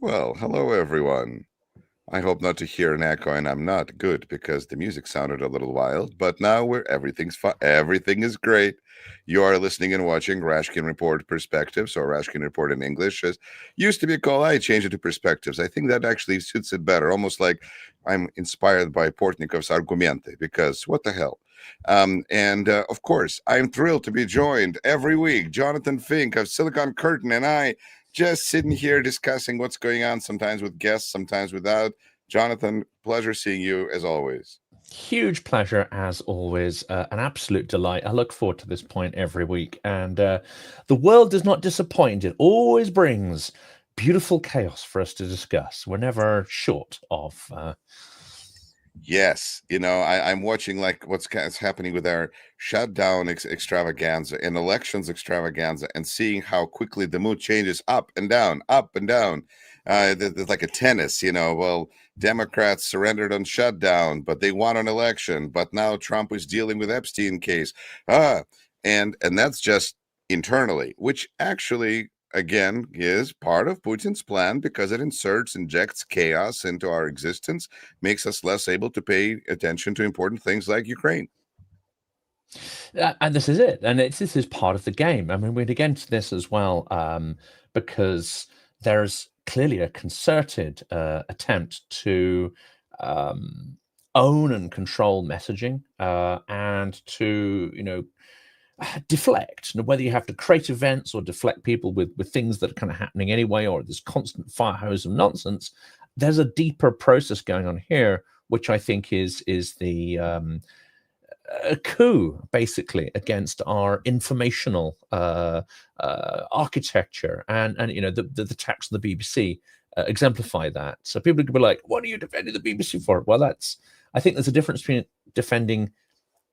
Well, hello everyone. I hope not to hear an echo, and I'm not good because the music sounded a little wild, but now everything's fine. Everything is great. You are listening and watching Rashkin Report Perspectives, or Rashkin Report in English. As used to be called, I changed it to Perspectives. I think that actually suits it better, almost like I'm inspired by Portnikov's Argumente, because what the hell? And of course, I'm thrilled to be joined every week. Jonathan Fink of Silicon Curtain and I just sitting here discussing what's going on, sometimes with guests, sometimes without. Jonathan, pleasure seeing you as always. Huge pleasure as always, an absolute delight. I look forward to this point every week, and the world does not disappoint. It always brings beautiful chaos for us to discuss. We're never short of. Yes, I'm watching like what's happening with our shutdown extravaganza and elections extravaganza, and seeing how quickly the mood changes up and down, up and down. It's like a tennis, Well, Democrats surrendered on shutdown, but they won an election. But now Trump is dealing with Epstein case. And that's just internally, which actually again is part of Putin's plan because it injects chaos into our existence, makes us less able to pay attention to important things like Ukraine. And this is it, and this is part of the game. I mean, we're against this as well, because there's clearly a concerted attempt to own and control messaging, and to deflect. Whether you have to create events or deflect people with things that are kind of happening anyway, or this constant fire hose of nonsense, there's a deeper process going on here, which I think is the a coup basically against our informational architecture, and the tax on the BBC exemplify that. So people could be like, what are you defending the BBC for? Well, I think there's a difference between defending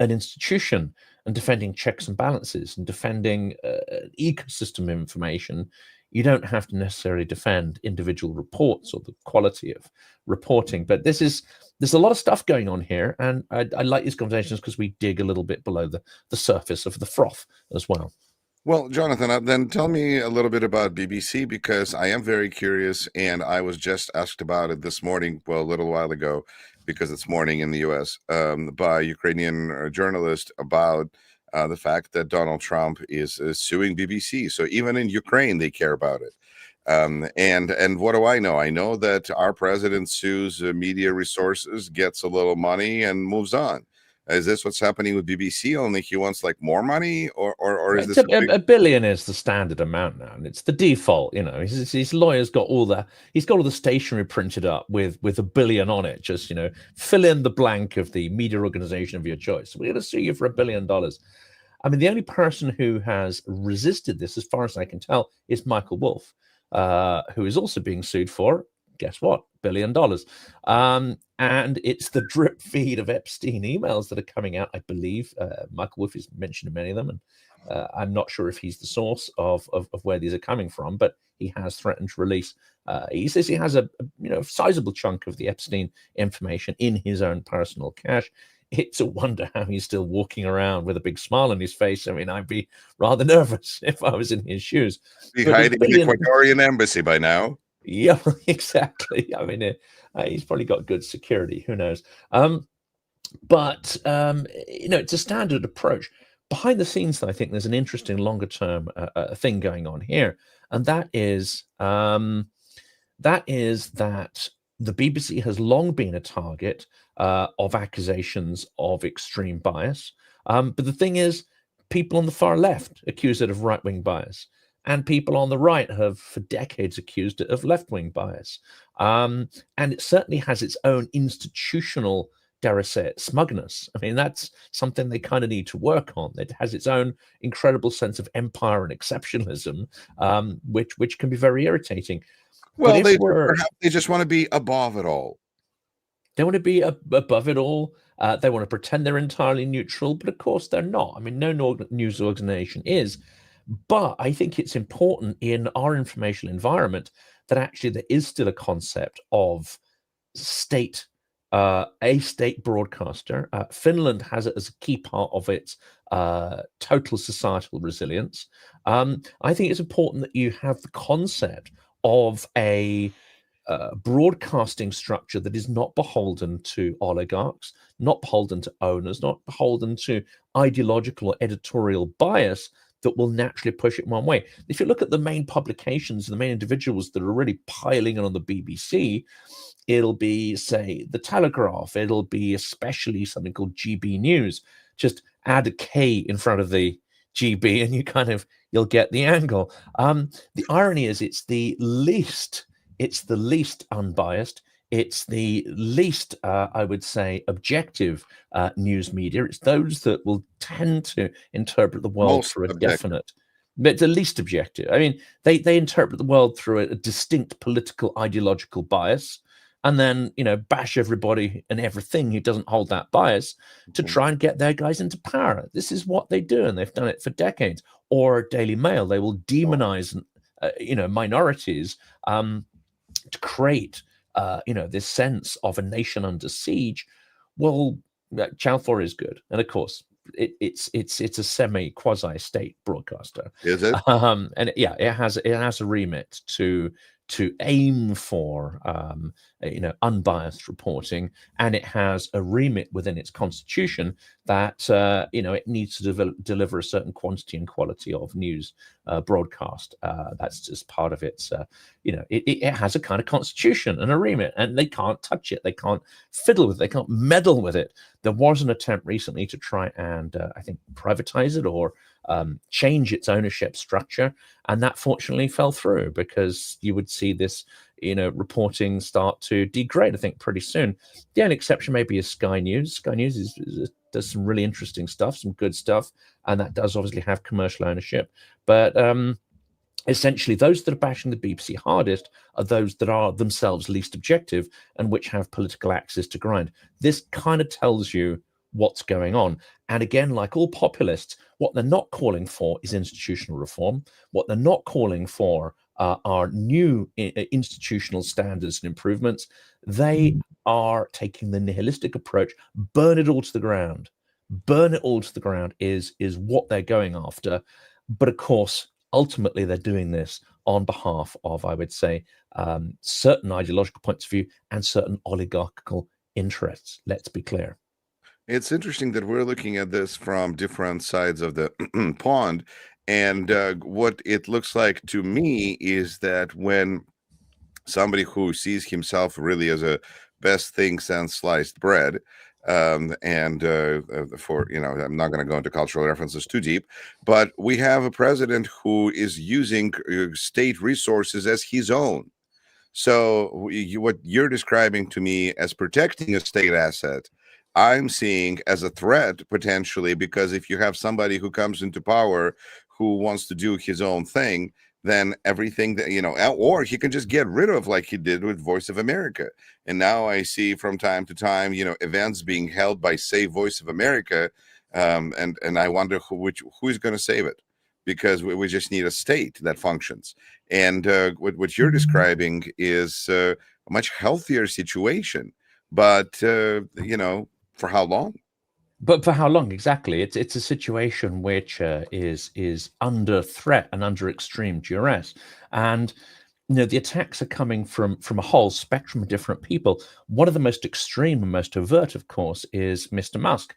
an institution and defending checks and balances and defending ecosystem information. You don't have to necessarily defend individual reports or the quality of reporting. But there's a lot of stuff going on here, and I like these conversations because we dig a little bit below the surface of the froth as well. Well, Jonathan, then tell me a little bit about BBC, because I am very curious, and I was just asked about it this morning, well, a little while ago, because it's morning in the U.S., by a Ukrainian journalist about the fact that Donald Trump is suing BBC. So even in Ukraine, they care about it. And what do I know? I know that our president sues media resources, gets a little money, and moves on. Is this what's happening with BBC? Only he wants like more money, or is this a billion is the standard amount now, and it's the default. His lawyer's got all the stationery printed up with $1 billion on it. Just fill in the blank of the media organization of your choice. We're going to sue you for $1 billion. I mean, the only person who has resisted this, as far as I can tell, is Michael Wolff, who is also being sued for, guess what, $1 billion. And it's the drip feed of Epstein emails that are coming out. I believe Michael Wolff has mentioned many of them, and I'm not sure if he's the source of where these are coming from, but he has threatened to release. He says he has a sizable chunk of the Epstein information in his own personal cache. It's a wonder how he's still walking around with a big smile on his face. I mean, I'd be rather nervous if I was in his shoes. Be hiding in the Ecuadorian embassy by now? Yeah, exactly. I mean, he's probably got good security. Who knows? But it's a standard approach. Behind the scenes, though, I think there's an interesting longer-term thing going on here, and that is that the BBC has long been a target of accusations of extreme bias. But the thing is, people on the far left accuse it of right-wing bias, and people on the right have for decades accused it of left-wing bias. And it certainly has its own institutional, dare I say it, smugness. I mean, that's something they kind of need to work on. It has its own incredible sense of empire and exceptionalism, which can be very irritating. Well, they just want to be above it all. They want to be above it all. They want to pretend they're entirely neutral, but of course they're not. I mean, no news organization is. But I think it's important in our informational environment that actually there is still a concept of state, a state broadcaster. Finland has it as a key part of its total societal resilience. I think it's important that you have the concept of a broadcasting structure that is not beholden to oligarchs, not beholden to owners, not beholden to ideological or editorial bias, that will naturally push it one way. If you look at the main publications, the main individuals that are really piling in on the BBC, it'll be, say, the Telegraph, it'll be especially something called GB News. Just add a K in front of the GB and you'll get the angle. The irony is it's the least unbiased, it's the least, I would say, objective news media. It's those that will tend to interpret the world Most through a objective. definite, but the least objective. I mean, they interpret the world through a distinct political ideological bias, and then bash everybody and everything who doesn't hold that bias to try and get their guys into power. This is what they do, and they've done it for decades. Or Daily Mail, they will demonize minorities to create this sense of a nation under siege. Well, Channel 4 is good, and of course it's a semi quasi state broadcaster. Is it? And it has a remit to aim for unbiased reporting, and it has a remit within its constitution that it needs to deliver a certain quantity and quality of news broadcast. That's just part of its it has a kind of constitution and a remit, and they can't touch it, they can't fiddle with it, they can't meddle with it. There was an attempt recently to try and I think privatize it or change its ownership structure, and that fortunately fell through, because you would see this reporting start to degrade, I think, pretty soon. The only exception maybe is Sky News. Sky News does some really interesting stuff, some good stuff, and that does obviously have commercial ownership. But essentially, those that are bashing the BBC hardest are those that are themselves least objective and which have political axes to grind. This kind of tells you what's going on. And again, like all populists, what they're not calling for is institutional reform. What they're not calling for are new institutional standards and improvements. They are taking the nihilistic approach. Burn it all to the ground. Burn it all to the ground is what they're going after. But of course, ultimately, they're doing this on behalf of, I would say, certain ideological points of view and certain oligarchical interests. Let's be clear. It's interesting that we're looking at this from different sides of the pond. And what it looks like to me is that when somebody who sees himself really as a best thing since sliced bread, I'm not going to go into cultural references too deep, but we have a president who is using state resources as his own. So what you're describing to me as protecting a state asset, I'm seeing as a threat potentially, because if you have somebody who comes into power who wants to do his own thing, then everything that, or he can just get rid of, like he did with Voice of America. And now I see from time to time, events being held by, say, Voice of America. And I wonder who's going to save it, because we just need a state that functions. And what you're describing is a much healthier situation. But, for how long? But for how long exactly? It's a situation which is under threat and under extreme duress, and the attacks are coming from a whole spectrum of different people. One of the most extreme and most overt, of course, is Mr. Musk.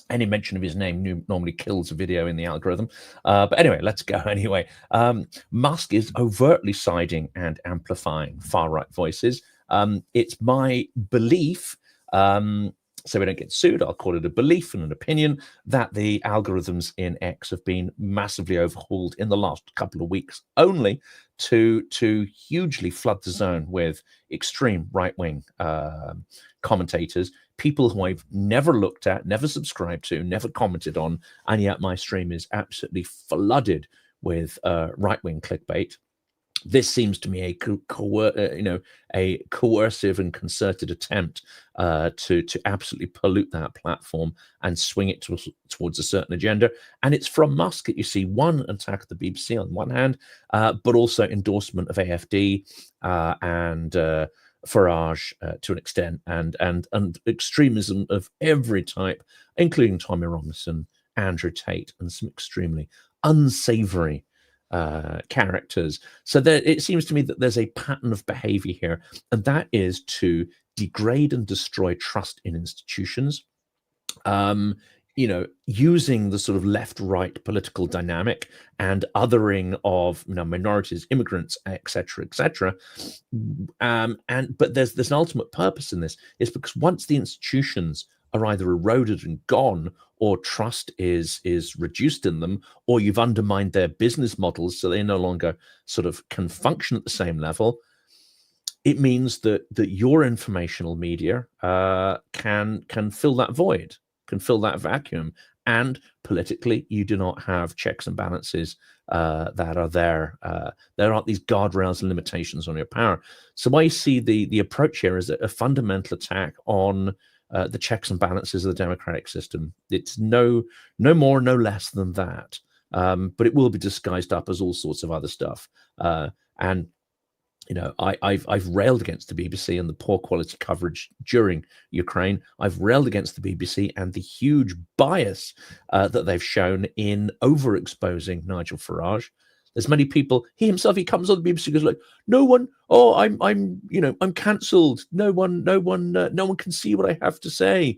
Any mention of his name normally kills a video in the algorithm. But anyway, let's go anyway. Musk is overtly siding and amplifying far-right voices. It's my belief, so we don't get sued, I'll call it a belief and an opinion, that the algorithms in X have been massively overhauled in the last couple of weeks only to hugely flood the zone with extreme right-wing commentators, people who I've never looked at, never subscribed to, never commented on, and yet my stream is absolutely flooded with right-wing clickbait. This seems to me a coercive and concerted attempt to absolutely pollute that platform and swing it towards a certain agenda. And it's from Musk that you see one attack of the BBC on one hand, but also endorsement of AFD and Farage to an extent, and extremism of every type, including Tommy Robinson, Andrew Tate, and some extremely unsavory characters. So it seems to me that there's a pattern of behavior here, and that is to degrade and destroy trust in institutions. Using the sort of left-right political dynamic and othering of minorities, immigrants, etc., etc. But there's an ultimate purpose in this, is because once the institutions are either eroded and gone, or trust is reduced in them, or you've undermined their business models so they no longer sort of can function at the same level, it means that your informational media can fill that void, can fill that vacuum, and politically you do not have checks and balances that are there. There aren't these guardrails and limitations on your power. So I see the approach here as a fundamental attack on the checks and balances of the democratic system. It's no more, no less than that. But it will be disguised up as all sorts of other stuff. And I've railed against the BBC and the poor quality coverage during Ukraine. I've railed against the BBC and the huge bias that they've shown in overexposing Nigel Farage. There's many people. He himself, he comes on the BBC, goes like, "No one. Oh, I'm cancelled. No one can see what I have to say."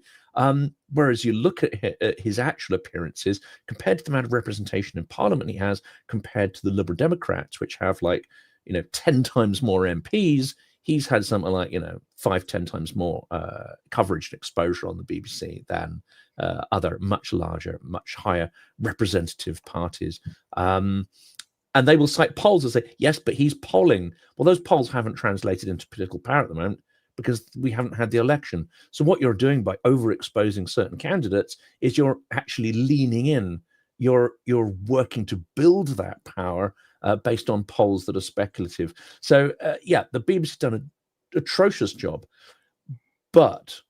Whereas you look at his actual appearances compared to the amount of representation in Parliament he has, compared to the Liberal Democrats, which have 10 times more MPs, he's had something like 5-10 times more coverage and exposure on the BBC than other much larger, much higher representative parties. And they will cite polls and say, yes, but he's polling. Well, those polls haven't translated into political power at the moment because we haven't had the election. So what you're doing by overexposing certain candidates is you're actually leaning in. You're working to build that power based on polls that are speculative. So the BBC's done an atrocious job, but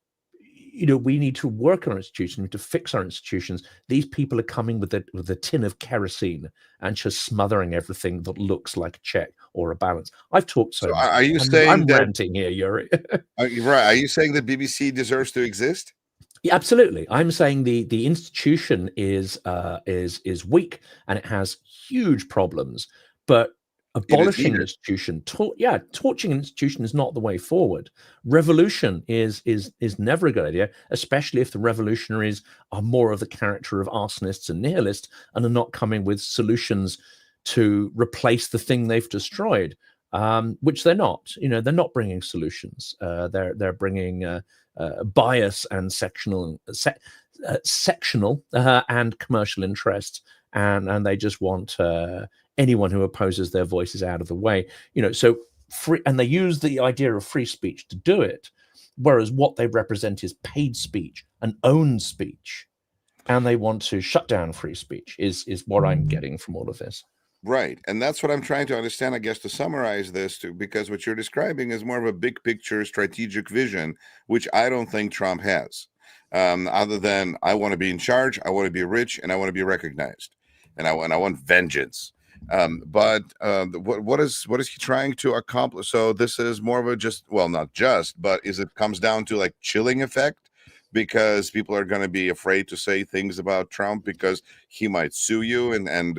we need to work on our institutions, we need to fix our institutions. These people are coming with a tin of kerosene and just smothering everything that looks like a check or a balance. I've talked so much. Are you I'm ranting here, Yuri. Are you saying that BBC deserves to exist? Yeah, absolutely. I'm saying the institution is weak and it has huge problems, but abolishing an institution, torching an institution is not the way forward. Revolution is never a good idea, especially if the revolutionaries are more of the character of arsonists and nihilists and are not coming with solutions to replace the thing they've destroyed, which they're not. They're not bringing solutions. They're bringing bias and sectional and commercial interests, and they just want anyone who opposes their voices out of the way. So free, and they use the idea of free speech to do it, whereas what they represent is paid speech and owned speech, and they want to shut down free speech. Is what I'm getting from all of this. Right. And that's what I'm trying to understand, I guess, to summarize this too, because what you're describing is more of a big picture strategic vision, which I don't think Trump has. Other than, I want to be in charge, I want to be rich, and I want to be recognized, and I want vengeance. But what is he trying to accomplish? So this is more of a not just, but it comes down to like chilling effect, because people are going to be afraid to say things about Trump because he might sue you, and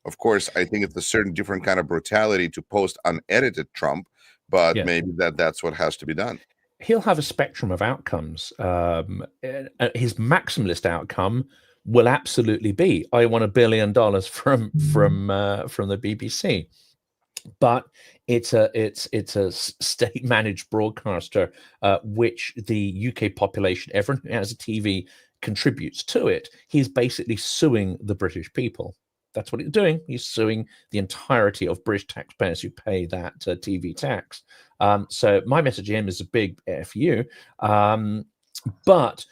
of course, I think it's a certain different kind of brutality to post unedited Trump, but maybe that's what has to be done. He'll have a spectrum of outcomes. His maximalist outcome will absolutely be, I want $1 billion from the BBC. But it's a state managed broadcaster, which the UK population, everyone who has a TV contributes to it. He's basically suing the British people. That's what he's doing. He's suing the entirety of British taxpayers who pay that TV tax. So my message to him is a big FU. But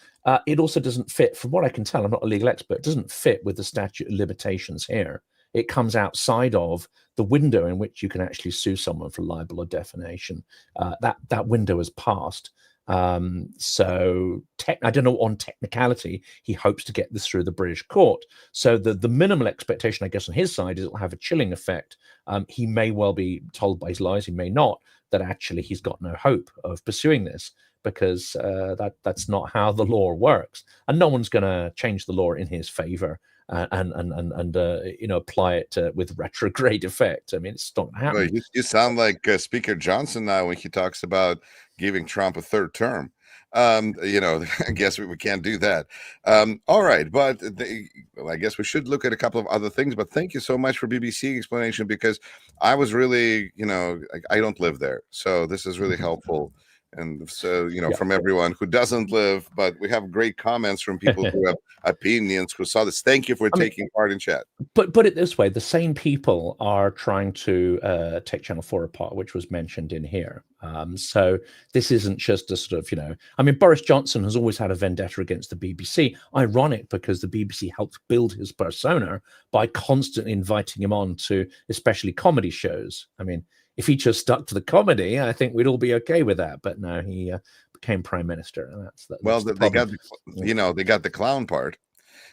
it also doesn't fit, from what I can tell, I'm not a legal expert, it doesn't fit with the statute of limitations here. It comes outside of the window in which you can actually sue someone for libel or defamation. That window has passed. So I don't know, on technicality, he hopes to get this through the British court. So the minimal expectation, I guess, on his side is it'll have a chilling effect. He may well be told by his lawyers, he may not, that actually he's got no hope of pursuing this, because that's not how the law works. And no one's going to change the law in his favor. apply it with retrograde effect. I mean, it's not Well, happening. you sound like Speaker Johnson now when he talks about giving Trump a third term. I guess we can't do that. All right, but well, I guess we should look at a couple of other things. But thank you so much for BBC explanation, because I was really, I don't live there, so this is really helpful. And so, from everyone who doesn't live, but we have great comments from people who have opinions, who saw this. Thank you for taking part in chat. But put it this way, the same people are trying to take Channel 4 apart, which was mentioned in here. So this isn't just a sort of, Boris Johnson has always had a vendetta against the BBC. Ironic, because the BBC helped build his persona by constantly inviting him on to especially comedy shows. I mean, if he just stuck to the comedy, I think we'd all be okay with that. But no, he became prime minister. And that's they got the clown part.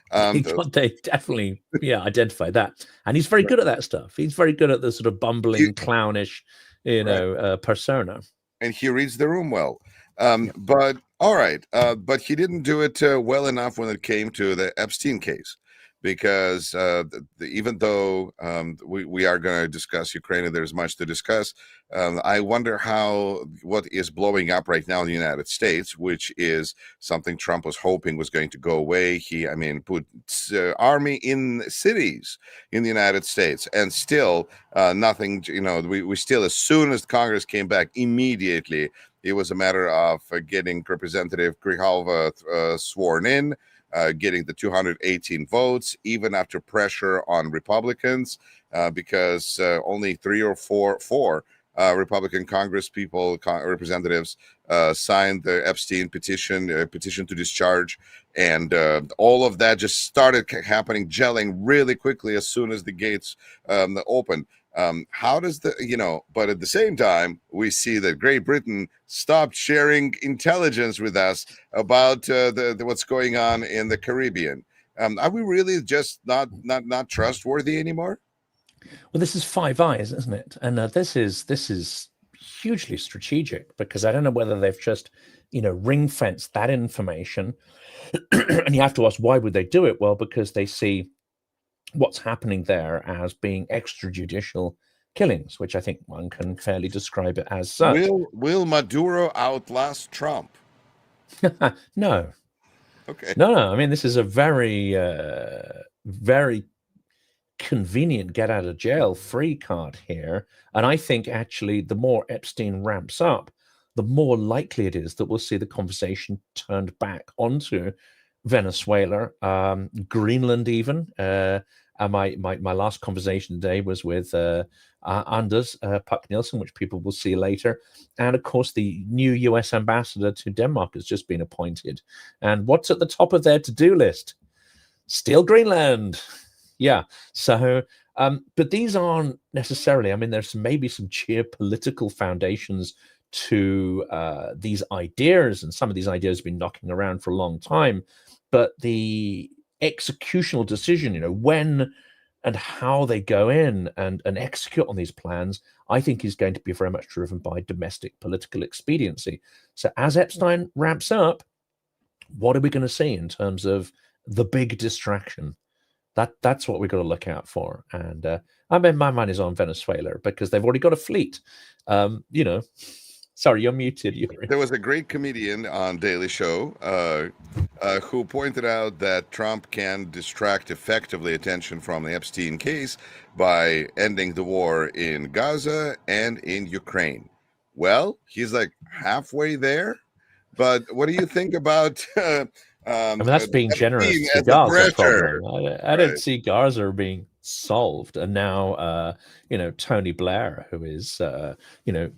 They definitely identify that, and he's very good at that stuff. He's very good at the sort of bumbling, clownish, persona, and he reads the room well. But all right, but he didn't do it well enough when it came to the Epstein case, because even though we are going to discuss Ukraine and there's much to discuss, I wonder what is blowing up right now in the United States, which is something Trump was hoping was going to go away. He, put army in cities in the United States, and still nothing. We still, as soon as Congress came back, immediately it was a matter of getting Representative Grijalva sworn in. Getting the 218 votes, even after pressure on Republicans, because only 3 or 4 Republican representatives signed the Epstein petition to discharge, and all of that just started happening, gelling really quickly as soon as the gates opened. How does but at the same time, we see that Great Britain stopped sharing intelligence with us about what's going on in the Caribbean. Are we really just not trustworthy anymore? Well, this is Five Eyes, isn't it? And this is hugely strategic, because I don't know whether they've just ring fenced that information. And you have to ask, why would they do it? Well, because they see what's happening there as being extrajudicial killings, which I think one can fairly describe it as such. Will Maduro outlast Trump? No. Okay. No. This is a very, very convenient get out of jail free card here. And I think actually the more Epstein ramps up, the more likely it is that we'll see the conversation turned back onto Venezuela, Greenland even. My last conversation today was with Anders Puck Nielsen, which people will see later. And of course, the new US ambassador to Denmark has just been appointed. And what's at the top of their to-do list? Steal Greenland. Yeah. So, but these aren't necessarily, there's maybe some geopolitical foundations to these ideas, and some of these ideas have been knocking around for a long time. But the executional decision, when and how they go in and execute on these plans, I think is going to be very much driven by domestic political expediency. So as Epstein ramps up, what are we going to see in terms of the big distraction? That's what we've got to look out for. And my mind is on Venezuela, because they've already got a fleet. Sorry, you're muted, Yuri. There was a great comedian on Daily Show who pointed out that Trump can distract effectively attention from the Epstein case by ending the war in Gaza and in Ukraine. Well, he's like halfway there. But what do you think about... that's being generous to Gaza problem. I don't see Gaza being solved. And now, Tony Blair, who is,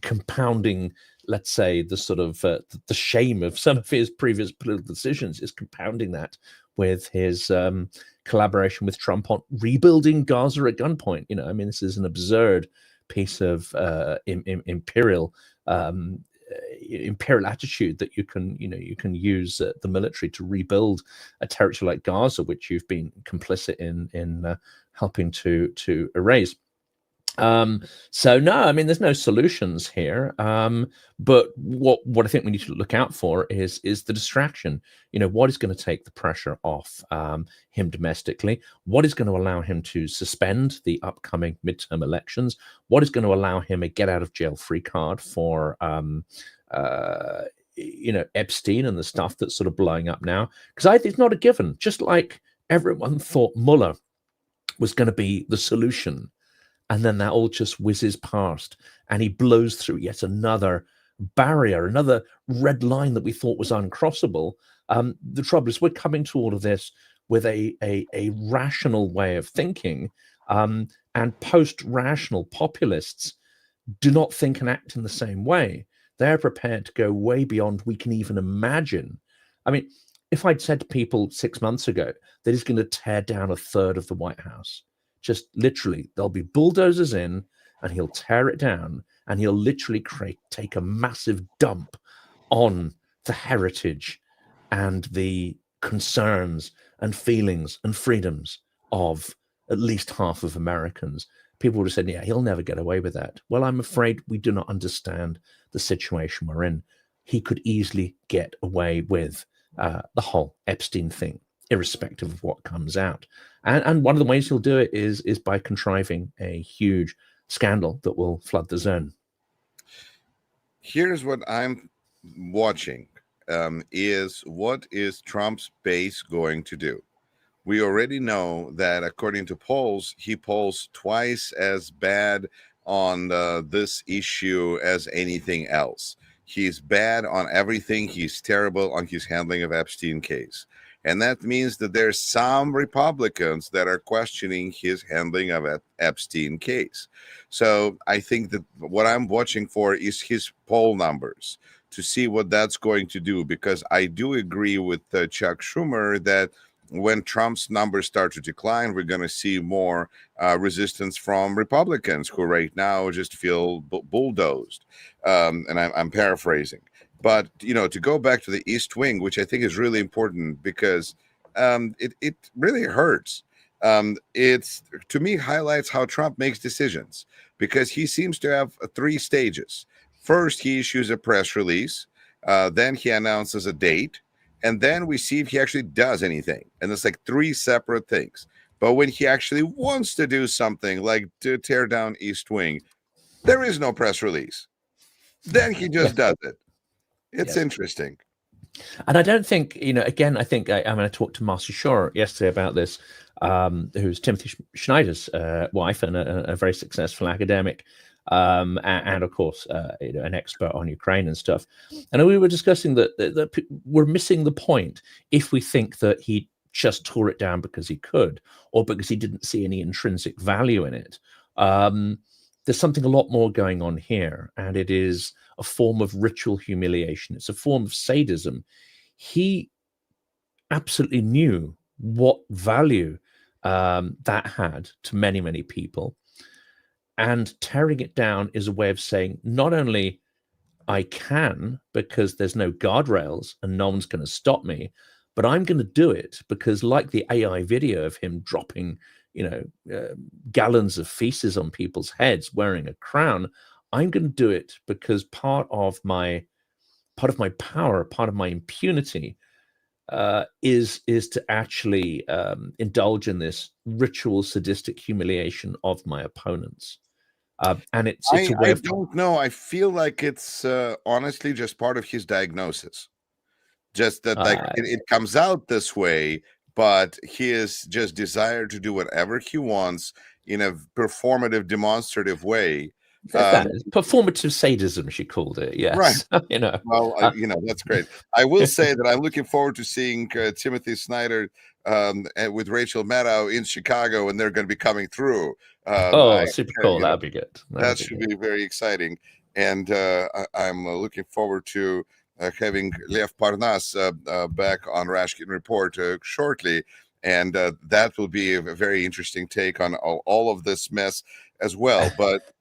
compounding, let's say, the sort of the shame of some of his previous political decisions, is compounding that with his collaboration with Trump on rebuilding Gaza at gunpoint. This is an absurd piece of imperial attitude that you can use the military to rebuild a territory like Gaza, which you've been complicit in helping to erase. So no, I mean, there's no solutions here. But what I think we need to look out for is the distraction. What is going to take the pressure off him domestically? What is going to allow him to suspend the upcoming midterm elections? What is going to allow him a get out of jail free card for Epstein and the stuff that's sort of blowing up now? Because I think it's not a given. Just like everyone thought Mueller was going to be the solution, and then that all just whizzes past and he blows through yet another barrier, another red line that we thought was uncrossable. The trouble is we're coming to all of this with a rational way of thinking, and post-rational populists do not think and act in the same way. They're prepared to go way beyond we can even imagine. I mean, if I'd said to people 6 months ago that he's going to tear down a third of the White House, just literally, there'll be bulldozers in and he'll tear it down and he'll literally take a massive dump on the heritage and the concerns and feelings and freedoms of at least half of Americans. People would have said, yeah, he'll never get away with that. Well, I'm afraid we do not understand the situation we're in. He could easily get away with the whole Epstein thing, irrespective of what comes out. And one of the ways he'll do it is by contriving a huge scandal that will flood the zone. Here's what I'm watching, is what is Trump's base going to do? We already know that according to polls, he polls twice as bad on this issue as anything else. He's bad on everything. He's terrible on his handling of Epstein case. And that means that there's some Republicans that are questioning his handling of Epstein case. So I think that what I'm watching for is his poll numbers to see what that's going to do, because I do agree with Chuck Schumer that when Trump's numbers start to decline, we're going to see more resistance from Republicans who right now just feel bulldozed. And I'm paraphrasing. But, to go back to the East Wing, which I think is really important because it really hurts. It's, to me, highlights how Trump makes decisions, because he seems to have 3 stages. First, he issues a press release. Then he announces a date. And then we see if he actually does anything. And it's like 3 separate things. But when he actually wants to do something like to tear down East Wing, there is no press release. Then he just does it. It's interesting. And I don't think, again, I think I talked to Marcy Shore yesterday about this, who's Timothy Schneider's wife and a very successful academic, and of course, an expert on Ukraine and stuff. And we were discussing that we're missing the point if we think that he just tore it down because he could, or because he didn't see any intrinsic value in it. There's something a lot more going on here, and it is a form of ritual humiliation. It's a form of sadism. He absolutely knew what value that had to many, many people. And tearing it down is a way of saying, not only I can, because there's no guardrails and no one's going to stop me, but I'm going to do it because, like the AI video of him dropping, gallons of feces on people's heads wearing a crown, I'm going to do it because part of my power, part of my impunity, is to actually indulge in this ritual, sadistic humiliation of my opponents. And it's a way of... I don't know. I feel like it's honestly just part of his diagnosis. Just that, it comes out this way, but his just desire to do whatever he wants in a performative, demonstrative way. Performative sadism, she called it. Yes, right. Well, that's great. I will say that I'm looking forward to seeing Timothy Snyder with Rachel Maddow in Chicago, and they're going to be coming through. Super cool. That'd be good. That should be very exciting, and I'm looking forward to having Lev Parnas back on Rashkin Report shortly, and that will be a very interesting take on all of this mess as well. But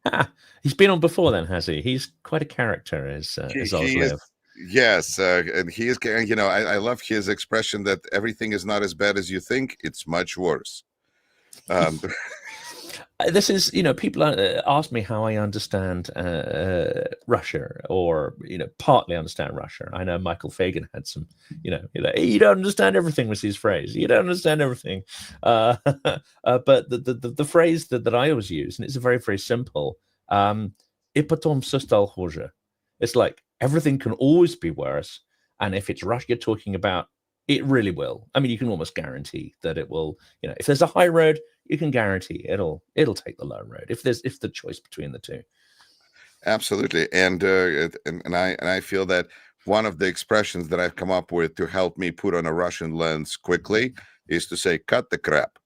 he's been on before then, has he? He's quite a character, as Lev. Yes, and he is. I love his expression that everything is not as bad as you think; it's much worse. This is, people ask me how I understand Russia, or partly understand Russia. I know Michael Fagan had some, you don't understand everything was his phrase. You don't understand everything, but the phrase that I always use, and it's very, very simple. И потом всё стало хуже. It's like everything can always be worse, and if it's Russia you're talking about, it really will. I mean, you can almost guarantee that it will. If there's a high road, you can guarantee it'll take the low road if the choice between the two. Absolutely, and I feel that one of the expressions that I've come up with to help me put on a Russian lens quickly is to say "cut the crap,"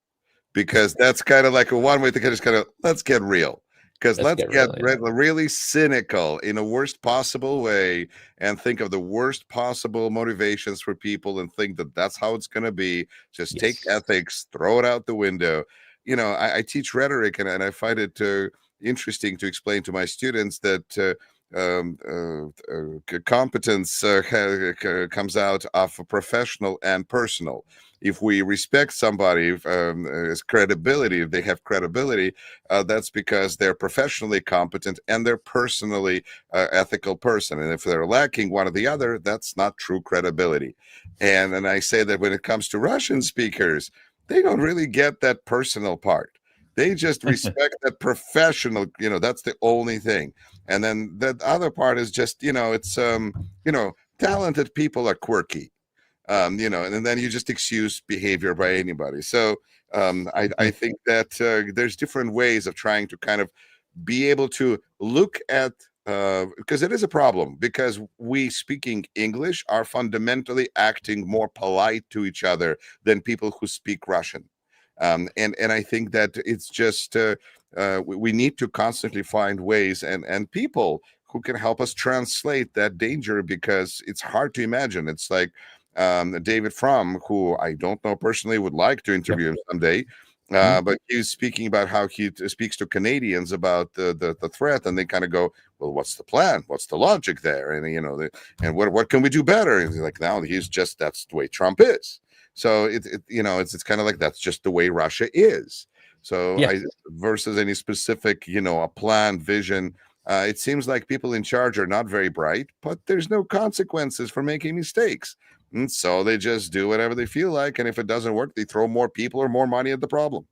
because that's kind of like a one way to just kind of let's get real. Because let's get really cynical in a worst possible way and think of the worst possible motivations for people and think that that's how it's going to be. Just take ethics, throw it out the window. I teach rhetoric, and I find it interesting to explain to my students that competence comes out of professional and personal. If we respect somebody as credibility, if they have credibility, that's because they're professionally competent and they're personally ethical person. And if they're lacking one or the other, that's not true credibility. And I say that when it comes to Russian speakers, they don't really get that personal part. They just respect that professional, that's the only thing. And then the other part is just, it's, talented people are quirky. And then you just excuse behavior by anybody. So I think that there's different ways of trying to kind of be able to look at, because it is a problem, because we speaking English are fundamentally acting more polite to each other than people who speak Russian. And I think that it's just we need to constantly find ways and people who can help us translate that danger, because it's hard to imagine. It's like David Fromm, who I don't know personally, would like to interview him someday. But he's speaking about how he speaks to Canadians about the threat, and they kind of go, "Well, what's the plan? What's the logic there?" And and what can we do better? And he's like, "No, that's the way Trump is." So it's kind of like that's just the way Russia is. So versus any specific, a plan, vision. It seems like people in charge are not very bright, but there's no consequences for making mistakes. And so they just do whatever they feel like. And if it doesn't work, they throw more people or more money at the problem.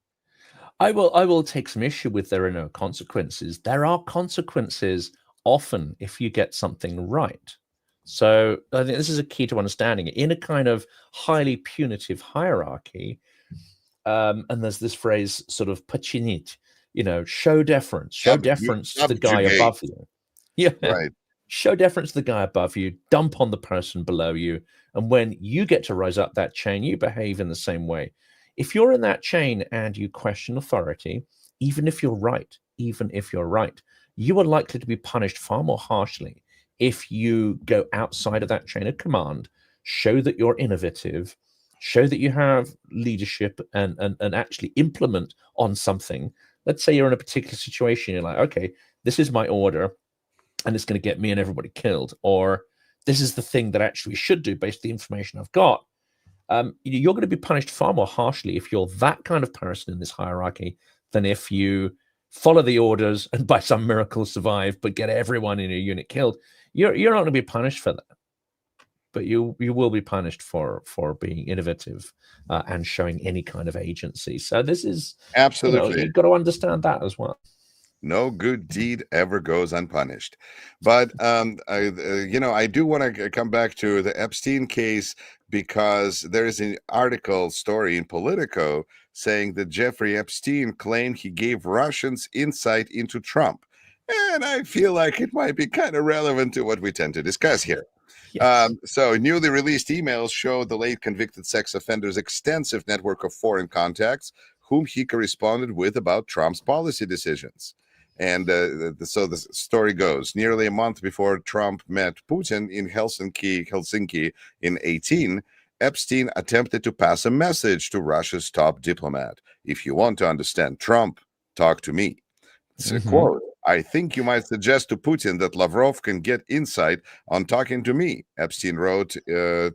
I will take some issue with there are no consequences. There are consequences often if you get something right. So I think this is a key to understanding it. In a kind of highly punitive hierarchy, and there's this phrase sort of починить, show deference to the guy above you. Yeah. Right. Show deference to the guy above you, dump on the person below you. And when you get to rise up that chain, you behave in the same way. If you're in that chain and you question authority, even if you're right, you are likely to be punished far more harshly if you go outside of that chain of command, show that you're innovative, show that you have leadership, and actually implement on something. Let's say you're in a particular situation, you're like, okay, this is my order, and it's going to get me and everybody killed, or this is the thing that actually we should do based on the information I've got. You're going to be punished far more harshly if you're that kind of person in this hierarchy than if you follow the orders and by some miracle survive but get everyone in your unit killed. You're not going to be punished for that, but you will be punished for being innovative and showing any kind of agency. So this is absolutely, you've got to understand that as well. No good deed ever goes unpunished. But I do want to come back to the Epstein case, because there is an article story in Politico saying that Jeffrey Epstein claimed he gave Russians insight into Trump. And I feel like it might be kind of relevant to what we tend to discuss here. Yes. So newly released emails show the late convicted sex offender's extensive network of foreign contacts, whom he corresponded with about Trump's policy decisions. And so the story goes, nearly a month before Trump met Putin in Helsinki in 2018, Epstein attempted to pass a message to Russia's top diplomat. If you want to understand Trump, talk to me. It's a quote. I think you might suggest to Putin that Lavrov can get insight on talking to me, Epstein wrote to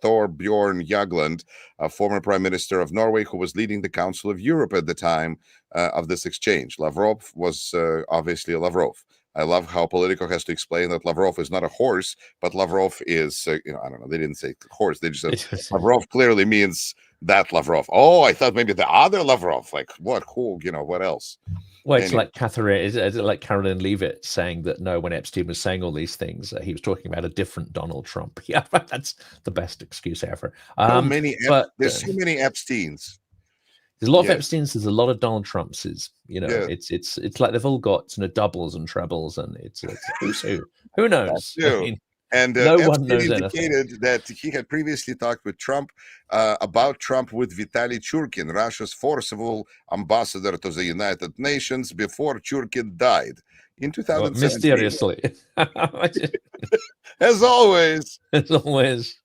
Thorbjorn Jagland, a former prime minister of Norway who was leading the Council of Europe at the time, of this exchange. Lavrov was obviously Lavrov. I love how Politico has to explain that Lavrov is not a horse, but Lavrov is, I don't know, they didn't say horse, they just said Lavrov clearly means that Lavrov. Oh, I thought maybe the other Lavrov, like what, who, what else? Well, it's like Catherine, is it like Caroline Leavitt saying that no, when Epstein was saying all these things, he was talking about a different Donald Trump. Yeah, that's the best excuse ever. There's so many Epsteins. There's a lot of Epsteins. There's a lot of Donald Trumpses. It's like they've all got doubles and trebles, and it's who's who? Who knows? And no Epstein one knows indicated anything. that he had previously talked with Trump about Trump with Vitaly Churkin, Russia's forcible ambassador to the United Nations, before Churkin died in 2017. Mysteriously. As always. As always.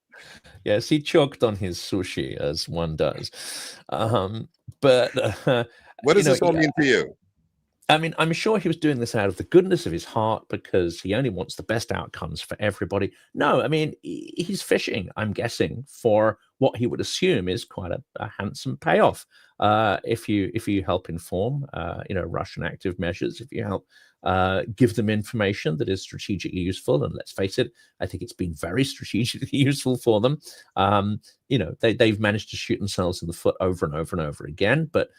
Yes, he choked on his sushi, as one does. But what does this all mean to you? I mean, I'm sure he was doing this out of the goodness of his heart because he only wants the best outcomes for everybody. No, I mean, he's fishing, I'm guessing, for what he would assume is quite a handsome payoff. If you help inform, Russian active measures, if you help give them information that is strategically useful, and let's face it, I think it's been very strategically useful for them. They've managed to shoot themselves in the foot over and over and over again, but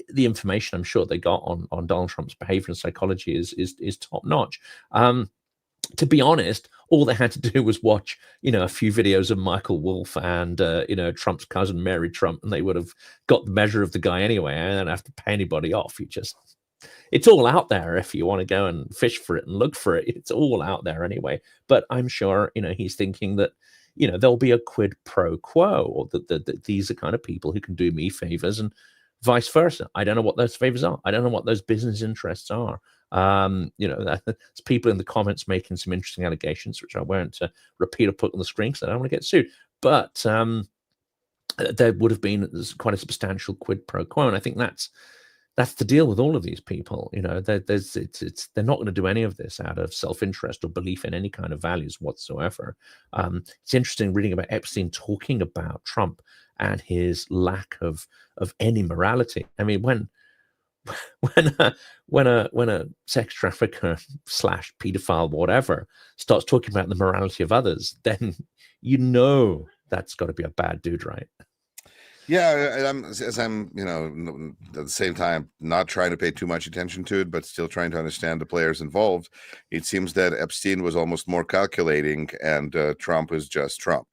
the information I'm sure they got on Donald Trump's behavior and psychology is top notch. To be honest, all they had to do was watch, a few videos of Michael Wolff and, Trump's cousin, Mary Trump, and they would have got the measure of the guy anyway. I don't have to pay anybody off. It's all out there if you want to go and fish for it and look for it. It's all out there anyway. But I'm sure, he's thinking that, there'll be a quid pro quo, or that these are kind of people who can do me favors and vice versa. I don't know what those favors are. I don't know what those business interests are. There's people in the comments making some interesting allegations, which I won't repeat or put on the screen because I don't want to get sued. But there would have been quite a substantial quid pro quo, and I think that's the deal with all of these people. They're not going to do any of this out of self-interest or belief in any kind of values whatsoever. It's interesting reading about Epstein talking about Trump and his lack of any morality. I mean, when a sex trafficker / pedophile, whatever, starts talking about the morality of others, then that's got to be a bad dude, right? Yeah, I'm at the same time not trying to pay too much attention to it, but still trying to understand the players involved. It seems that Epstein was almost more calculating, and Trump is just Trump.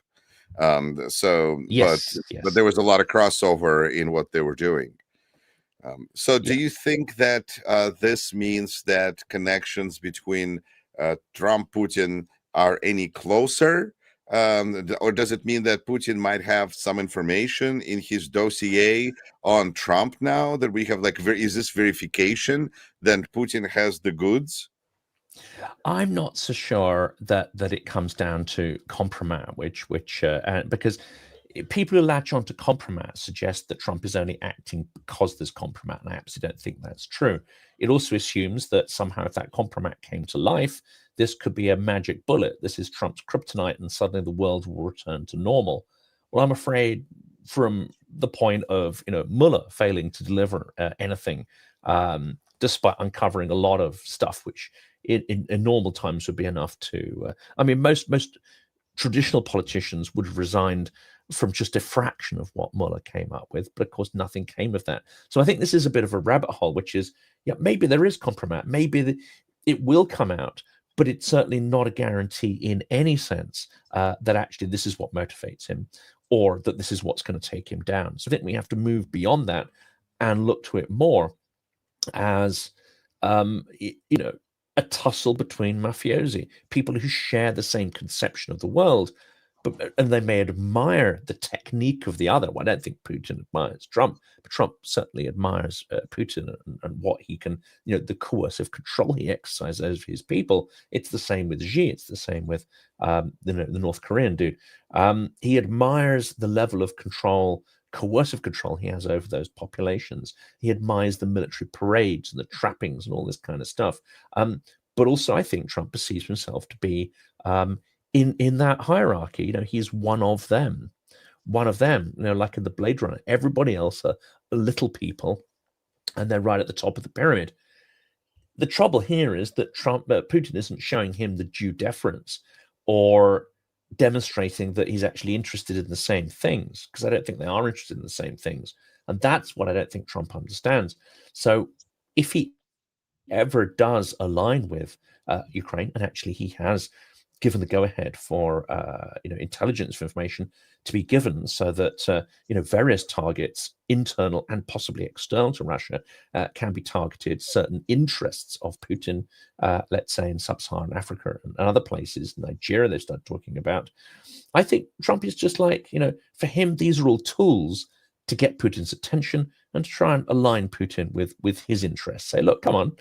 Yes. But there was a lot of crossover in what they were doing. Do you think that this means that connections between Trump, Putin are any closer? Or does it mean that Putin might have some information in his dossier on Trump now that we have, is this verification that Putin has the goods? I'm not so sure that it comes down to compromat, which because people who latch on to compromat suggest that Trump is only acting because there's compromat, and I absolutely don't think that's true. It also assumes that somehow if that compromat came to life, this could be a magic bullet. This is Trump's kryptonite, and suddenly the world will return to normal. Well, I'm afraid from the point of Mueller failing to deliver anything, despite uncovering a lot of stuff which in normal times would be enough to. Most traditional politicians would have resigned from just a fraction of what Mueller came up with, but of course nothing came of that. So I think this is a bit of a rabbit hole, which is, maybe there is compromat, maybe it will come out, but it's certainly not a guarantee in any sense that actually this is what motivates him, or that this is what's going to take him down. So I think we have to move beyond that and look to it more as, a tussle between mafiosi, people who share the same conception of the world, and they may admire the technique of the other. Well, I don't think Putin admires Trump, but Trump certainly admires Putin and what he can, the coercive control he exercises over his people. It's the same with Xi. It's the same with the North Korean dude. He admires the level of control, coercive control he has over those populations. He admires the military parades and the trappings and all this kind of stuff. But also, I think Trump perceives himself to be in that hierarchy. He's one of them, like in the Blade Runner. Everybody else are little people and they're right at the top of the pyramid. The trouble here is that Putin isn't showing him the due deference or demonstrating that he's actually interested in the same things, because I don't think they are interested in the same things. And that's what I don't think Trump understands. So if he ever does align with Ukraine, and actually he has given the go-ahead for intelligence information to be given, so that various targets, internal and possibly external to Russia, can be targeted. Certain interests of Putin, let's say in sub-Saharan Africa and other places, Nigeria, they start talking about. I think Trump is just like, for him, these are all tools to get Putin's attention and to try and align Putin with his interests. Say, look, come on,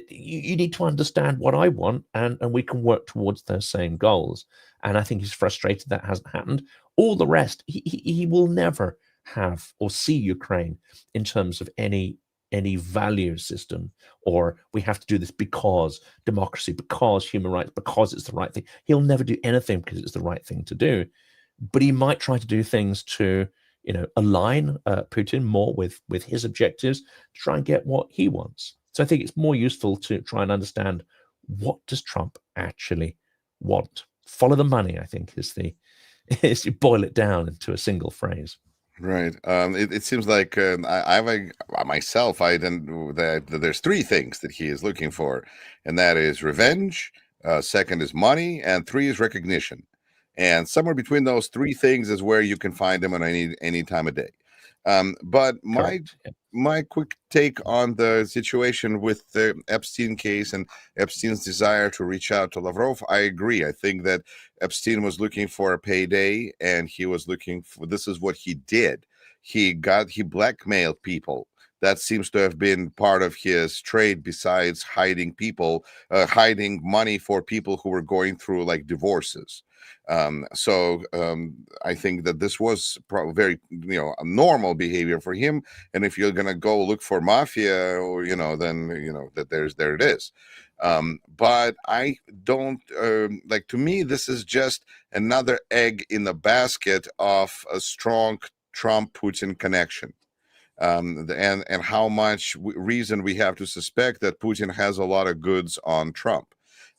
you need to understand what I want, and we can work towards those same goals. And I think he's frustrated that hasn't happened. All the rest, he will never have or see Ukraine in terms of any value system, or we have to do this because democracy, because human rights, because it's the right thing. He'll never do anything because it's the right thing to do. But he might try to do things to align Putin more with his objectives, to try and get what he wants. So I think it's more useful to try and understand, what does Trump actually want? Follow the money, I think, is you boil it down into a single phrase. Right. It seems like there's three things that he is looking for, and that is revenge, second is money, and three is recognition. And somewhere between those three things is where you can find him on any time of day. But my quick take on the situation with the Epstein case and Epstein's desire to reach out to Lavrov, I agree. I think that Epstein was looking for a payday, and he was looking for, this is what he did. He blackmailed people. That seems to have been part of his trade, besides hiding hiding money for people who were going through like divorces. So I think that this was probably very, a normal behavior for him. And if you're going to go look for mafia, or, then, that there it is. But I don't to me, this is just another egg in the basket of a strong Trump-Putin connection. And how much reason we have to suspect that Putin has a lot of goods on Trump.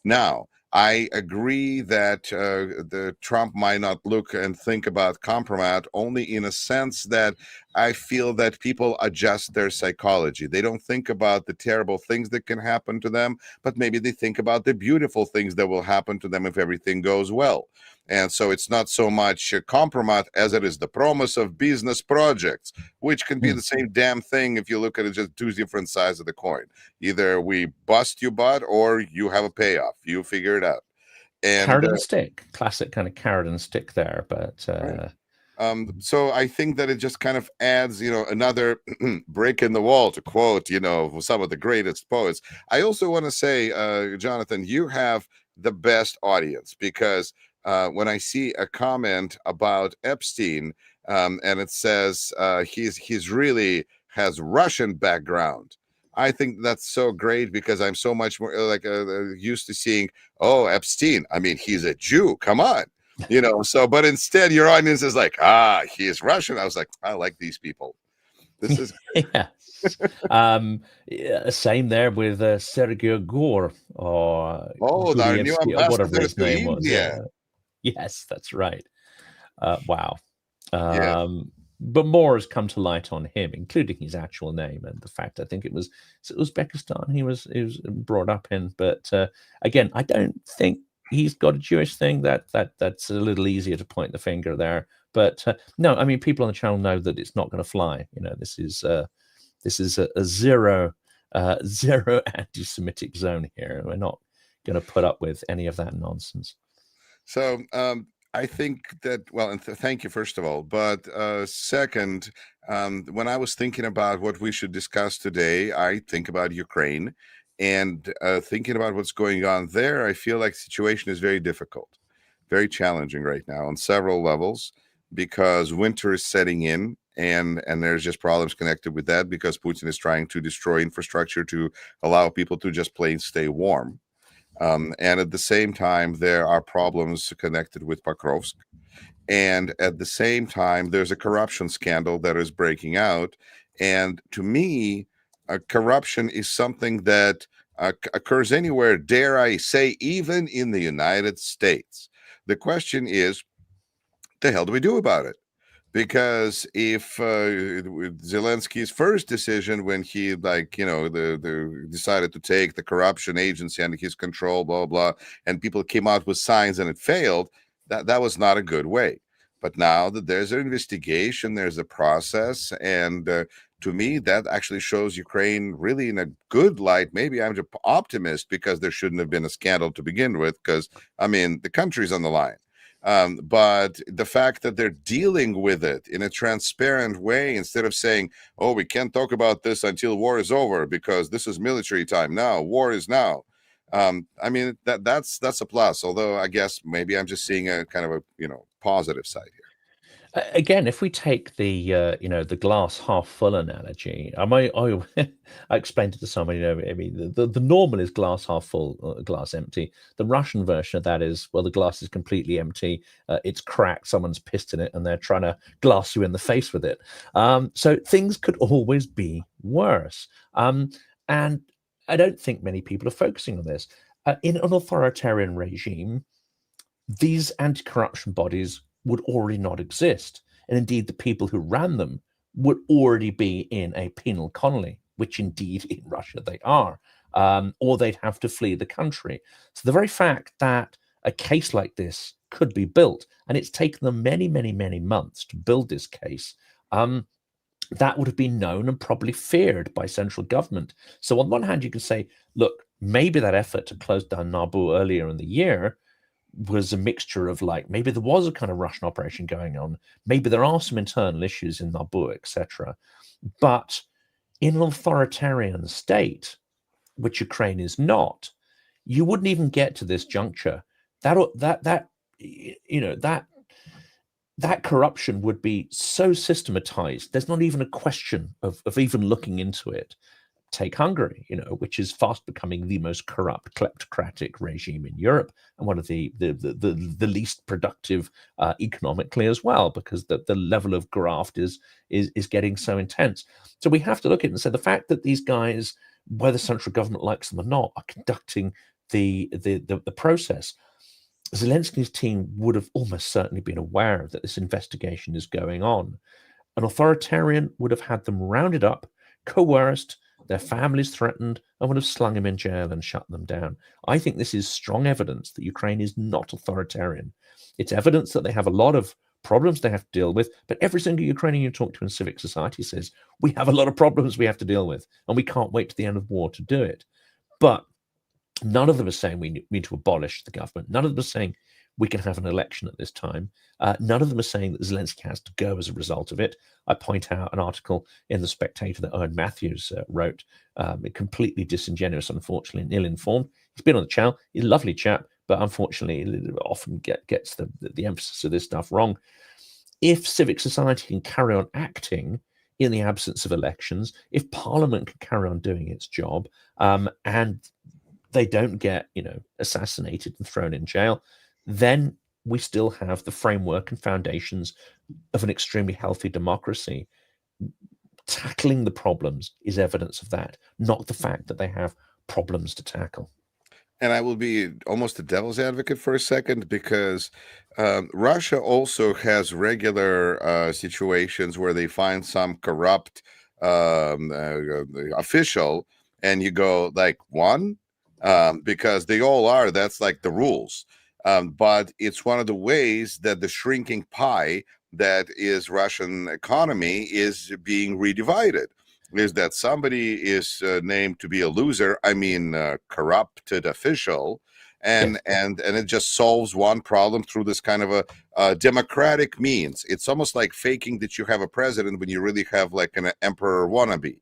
Now, I agree that the Trump might not look and think about compromise, only in a sense that I feel that people adjust their psychology. They don't think about the terrible things that can happen to them, but maybe they think about the beautiful things that will happen to them if everything goes well. And so it's not so much a compromise as it is the promise of business projects, which can be the same damn thing if you look at it, just two different sides of the coin. Either we bust your butt or you have a payoff. You figure it out. And carrot and stick, classic kind of carrot and stick there. But right. So I think that it just kind of adds, another brick in the wall, to quote, some of the greatest poets. I also want to say, Jonathan, you have the best audience, because when I see a comment about Epstein, and it says he's really has Russian background, I think that's so great, because I'm so much more used to seeing, oh, Epstein, I mean, he's a Jew, come on. So, but instead your audience is like, he is Russian. I was like, I like these people. This is same there with Sergei Gore, or our new whatever his ambassador to name was. India. Yes, that's right. Wow. Yeah. But more has come to light on him, including his actual name and the fact, I think it was Uzbekistan he was brought up in. But again, I don't think he's got a Jewish thing. That's a little easier to point the finger there. But no, I mean, people on the channel know that it's not going to fly. This is a zero anti-Semitic zone here. We're not going to put up with any of that nonsense. So I think that, well, and thank you, first of all. But second, when I was thinking about what we should discuss today, I think about Ukraine. And thinking about what's going on there, I feel like the situation is very difficult, very challenging right now on several levels, because winter is setting in, and there's just problems connected with that, because Putin is trying to destroy infrastructure to allow people to just plain stay warm. And at the same time, there are problems connected with Pokrovsk. And at the same time, there's a corruption scandal that is breaking out. And to me, corruption is something that occurs anywhere, dare I say, even in the United States. The question is, the hell do we do about it? Because if Zelensky's first decision when he decided to take the corruption agency under his control, blah blah, and people came out with signs and it failed, that was not a good way. But now that there's an investigation, there's a process, and to me that actually shows Ukraine really in a good light. Maybe I'm just optimist because there shouldn't have been a scandal to begin with, because I mean the country's on the line. But the fact that they're dealing with it in a transparent way, instead of saying, oh, we can't talk about this until war is over because this is military time now, war is now. I mean, that's a plus, although I guess maybe I'm just seeing a kind of a positive side here. Again, if we take the the glass half full analogy, I explained it to somebody. I mean, the normal is glass half full, glass empty. The Russian version of that is, well, the glass is completely empty. It's cracked. Someone's pissed in it, and they're trying to glass you in the face with it. So things could always be worse. And I don't think many people are focusing on this. In an authoritarian regime, these anti-corruption bodies would already not exist. And indeed, the people who ran them would already be in a penal colony, which indeed in Russia they are, or they'd have to flee the country. So the very fact that a case like this could be built, and it's taken them many, many, many months to build this case, that would have been known and probably feared by central government. So on one hand, you can say, look, maybe that effort to close down Nabu earlier in the year was a mixture of, like, maybe there was a kind of Russian operation going on, maybe there are some internal issues in Nabu, etc. But in an authoritarian state, which Ukraine is not, you wouldn't even get to this juncture. That corruption would be so systematized. There's not even a question of even looking into it. Take Hungary, which is fast becoming the most corrupt kleptocratic regime in Europe, and one of the least productive economically as well, because the level of graft is getting so intense. So we have to look at it and say the fact that these guys, whether central government likes them or not, are conducting the process. Zelensky's team would have almost certainly been aware that this investigation is going on. An authoritarian would have had them rounded up, coerced, their families threatened, and would have slung him in jail and shut them down. I think this is strong evidence that Ukraine is not authoritarian. It's evidence that they have a lot of problems they have to deal with, but every single Ukrainian you talk to in civic society says, we have a lot of problems we have to deal with, and we can't wait to the end of war to do it. But none of them are saying we need to abolish the government. None of them are saying we can have an election at this time. None of them are saying that Zelensky has to go as a result of it. I point out an article in The Spectator that Owen Matthews wrote, completely disingenuous, unfortunately, and ill-informed. He's been on the channel. He's a lovely chap, but unfortunately, he often gets the emphasis of this stuff wrong. If civic society can carry on acting in the absence of elections, if Parliament can carry on doing its job, and they don't get, assassinated and thrown in jail, then we still have the framework and foundations of an extremely healthy democracy. Tackling the problems is evidence of that, not the fact that they have problems to tackle. And I will be almost a devil's advocate for a second, because Russia also has regular situations where they find some corrupt official, and you go like, one, because they all are. That's like the rules. But it's one of the ways that the shrinking pie that is Russian economy is being redivided, is that somebody is named to be a loser, corrupted official, and it just solves one problem through this kind of a democratic means. It's almost like faking that you have a president when you really have like an emperor wannabe.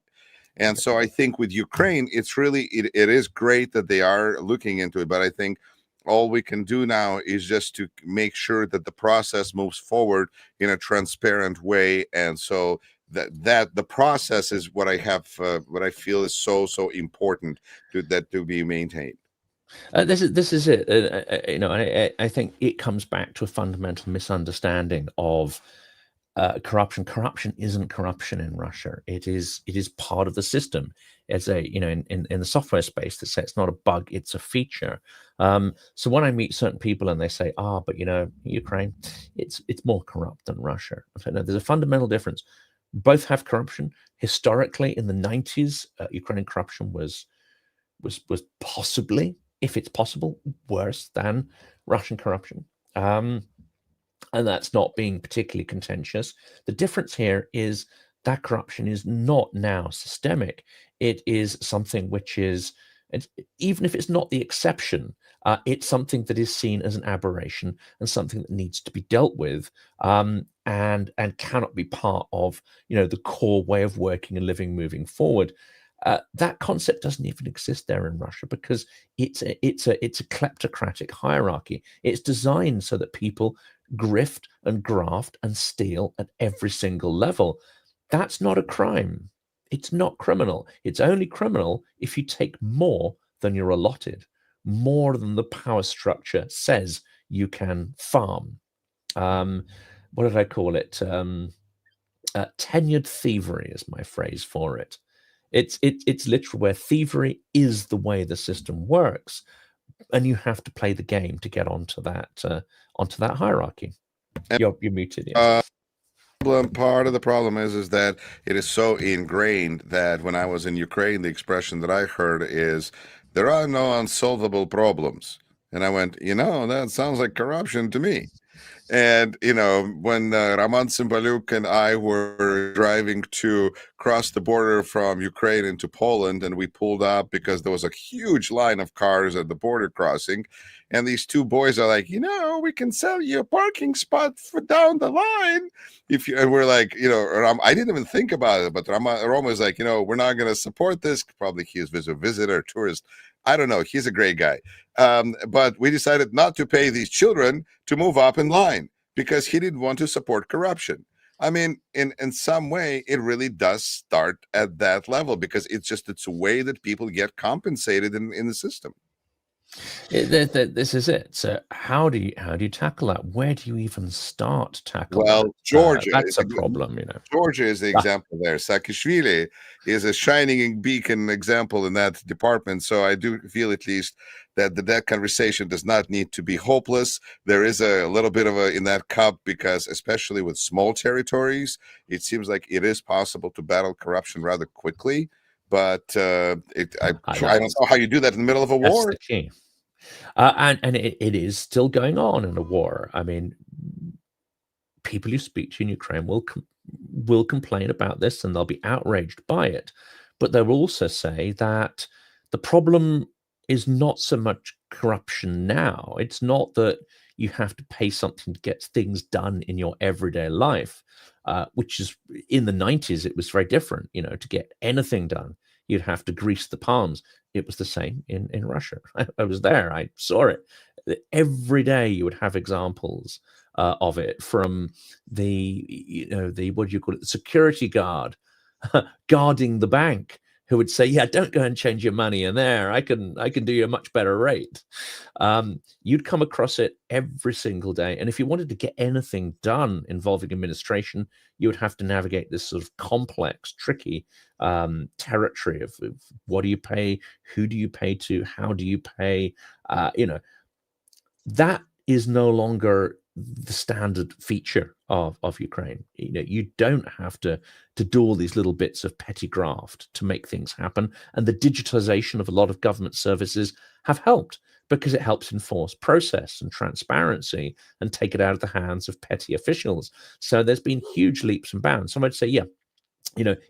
And so I think with Ukraine, it's really, it is great that they are looking into it, but I think all we can do now is just to make sure that the process moves forward in a transparent way. And so that the process is what I have, what I feel is so important to be maintained. This is it. I think it comes back to a fundamental misunderstanding of Corruption isn't corruption in Russia. It is part of the system. It's in the software space, they say it's not a bug, it's a feature. So when I meet certain people and they say, but Ukraine, it's more corrupt than Russia, I say, no, there's a fundamental difference. Both have corruption. Historically, in the 90s, Ukrainian corruption was possibly, if it's possible, worse than Russian corruption. And that's not being particularly contentious. The difference here is that corruption is not now systemic. It is something which is, even if it's not the exception, it's something that is seen as an aberration and something that needs to be dealt with, and cannot be part of the core way of working and living moving forward. That concept doesn't even exist there in Russia because it's a kleptocratic hierarchy. It's designed so that people grift and graft and steal at every single level. That's not a crime. It's not criminal. It's only criminal if you take more than you're allotted, more than the power structure says you can farm. What did I call it? Tenured thievery is my phrase for it. It's literally where thievery is the way the system works, and you have to play the game to get onto that hierarchy. You're muted. Yes. Part of the problem is that it is so ingrained that when I was in Ukraine, the expression that I heard is, there are no unsolvable problems. And I went, that sounds like corruption to me. And, when Roman Cymbaluk and I were driving to cross the border from Ukraine into Poland, and we pulled up because there was a huge line of cars at the border crossing. And these two boys are like, we can sell you a parking spot for down the line. And we're like, I didn't even think about it, but Roma was like, we're not going to support this. Probably he's a visitor, tourist. I don't know. He's a great guy. But we decided not to pay these children to move up in line because he didn't want to support corruption. I mean, in some way, it really does start at that level because it's a way that people get compensated in the system. This is it. So how do you tackle that? Where do you even start tackling that? Well, Georgia, that's a problem, Georgia is the example there. Saakashvili is a shining beacon example in that department. So I do feel at least that conversation does not need to be hopeless. There is a little bit of in that cup because especially with small territories, it seems like it is possible to battle corruption rather quickly. But I don't know how you do that in the middle of a war. That's the key. And it is still going on in a war. I mean, people you speak to in Ukraine will complain about this and they'll be outraged by it. But they will also say that the problem is not so much corruption now. It's not that you have to pay something to get things done in your everyday life, which is in the 90s, it was very different. To get anything done, you'd have to grease the palms. It was the same in Russia. I was there. I saw it. Every day you would have examples of it from the what do you call it? The security guard guarding the bank who would say, yeah, don't go and change your money in there. I can do you a much better rate. You'd come across it every single day. And if you wanted to get anything done involving administration, you would have to navigate this sort of complex, tricky territory of what do you pay, who do you pay to, how do you pay, that is no longer the standard feature of Ukraine. You don't have to do all these little bits of petty graft to make things happen. And the digitalization of a lot of government services have helped because it helps enforce process and transparency and take it out of the hands of petty officials. So there's been huge leaps and bounds. Some might say, yeah,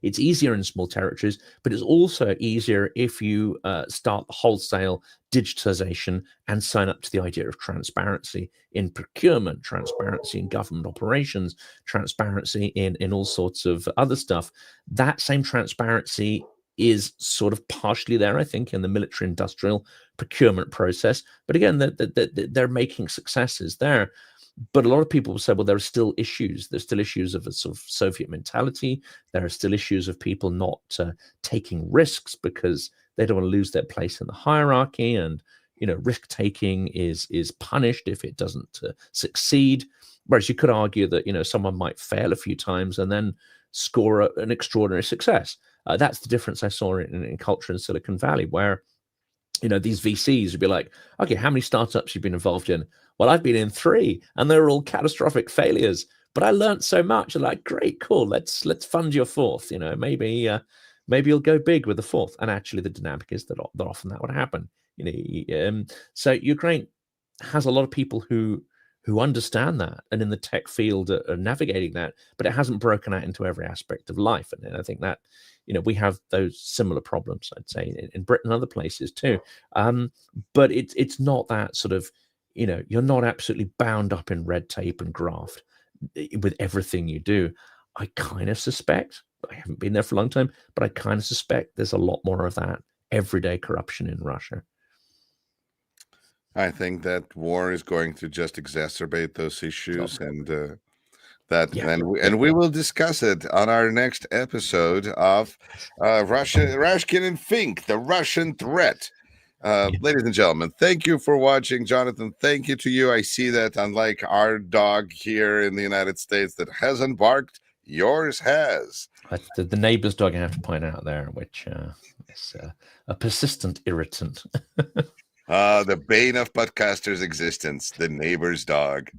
it's easier in small territories, but it's also easier if you start the wholesale digitization and sign up to the idea of transparency in procurement, transparency in government operations, transparency in all sorts of other stuff. That same transparency is sort of partially there, I think, in the military industrial procurement process. But again, they're making successes there. But a lot of people will say, well, there are still issues. There's still issues of a sort of Soviet mentality. There are still issues of people not taking risks because they don't want to lose their place in the hierarchy. And, risk taking is punished if it doesn't succeed. Whereas you could argue that, you know, someone might fail a few times and then score an extraordinary success. That's the difference I saw in culture in Silicon Valley, where, you know, these VCs would be like, okay, how many startups you've been involved in? Well, I've been in 3, and they're all catastrophic failures. But I learned so much. And like, great, cool. Let's fund your 4th. You know, maybe you'll go big with the 4th. And actually, the dynamic is that often that would happen. You know, so Ukraine has a lot of people who understand that, and in the tech field are navigating that, but it hasn't broken out into every aspect of life. And I think that, you know, we have those similar problems, I'd say, in Britain and other places too. But it's not that sort of, you know, you're not absolutely bound up in red tape and graft with everything you do. I kind of suspect, I haven't been there for a long time, but I kind of suspect there's a lot more of that everyday corruption in Russia. I think that war is going to just exacerbate those issues, and we will discuss it on our next episode of Rashkin and Fink, the Russian threat. Ladies and gentlemen, thank you for watching. Jonathan, thank you to you. I see that unlike our dog here in the United States that hasn't barked, yours has. The neighbor's dog, I have to point out there, which is a persistent irritant. The bane of podcasters' existence, the neighbor's dog.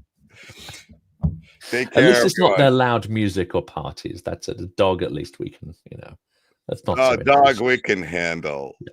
Take care. At least it's not their loud music or parties. That's a dog. At least we can, you know, that's not. Oh, dog we can handle. Yeah.